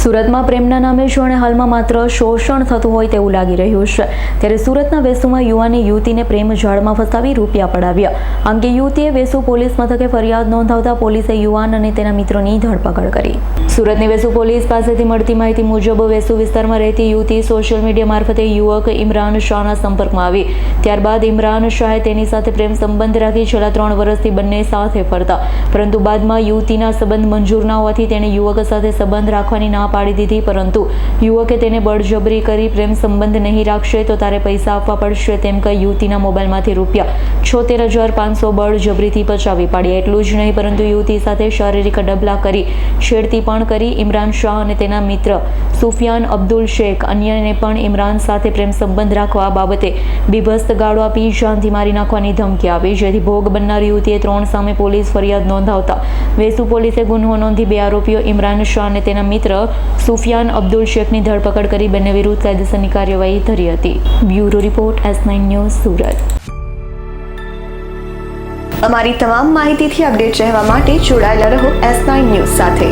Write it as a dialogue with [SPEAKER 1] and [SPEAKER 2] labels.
[SPEAKER 1] સુરતમાં પ્રેમના નામે જોણે હાલમાં માત્ર શોષણ થતું હોય તેવું લાગી રહ્યું છે। ત્યારે સુરતના વેસુમાં યુવાને યુવતીને પ્રેમ જાળમાં ફસાવી રૂપિયા પડાવ્યા। આ અંગે યુવતીએ વેસુ પોલીસ મથકે ફરિયાદ નોંધાવતા પોલીસે યુવાન અને તેના મિત્રોની ધરપકડ કરી। સુરતની વેસુ પોલીસ પાસેથી મળતી માહિતી મુજબ વેસુ વિસ્તારમાં રહેતી યુવતી સોશિયલ મીડિયા મારફતે યુવક ઇમરાન શાહના સંપર્કમાં આવી। ત્યારબાદ ઇમરાન શાહે તેની સાથે પ્રેમ સંબંધ રાખી છેલ્લા 3 વર્ષથી બંને સાથે ફરતા, પરંતુ બાદમાં યુવતીના સંબંધ મંજૂર ન હોવાથી તેણે યુવક સાથે સંબંધ રાખવાની ના પાડી દીધી। પરંતુ યુવકે તેને બળજબરી કરી પ્રેમ સંબંધ નહીં રાખશે તો તારે પૈસા આપવા પડશે તેમ કહી યુવતીના મોબાઈલમાંથી રૂપિયા 76,500 બળજબરીથી પચાવી પાડ્યા। એટલું જ નહીં પરંતુ યુવતી સાથે શારીરિક ડબલા કરી છેડતી પણ કરી। ઇમરાન શાહ અને તેના મિત્ર સુફિયાન અબ્દુલ શેખ અન્યને પણ ઇમરાન સાથે પ્રેમ સંબંધ રાખવા બાબતે બીભત્સ ગાળો આપી જાનથી મારી નાખવાની ધમકી આપી, જેથી ભોગ બનનાર યુવતીએ 3 સામે પોલીસ ફરિયાદ નોંધાવતા વેસુ પોલીસે ગુનો નોંધી 2 આરોપીઓ ઇમરાન શાહ અને તેના મિત્ર સુફિયાન અબ્દુલ શેખની ધરપકડ કરી બંને વિરુદ્ધ કાયદેસરની કાર્યવાહી ધરી હતી। Bureau report S9 news Surat.
[SPEAKER 2] અમારી તમામ માહિતીથી અપડેટ રહેવા માટે જોડાયેલા રહો S9 ન્યૂઝ સાથે।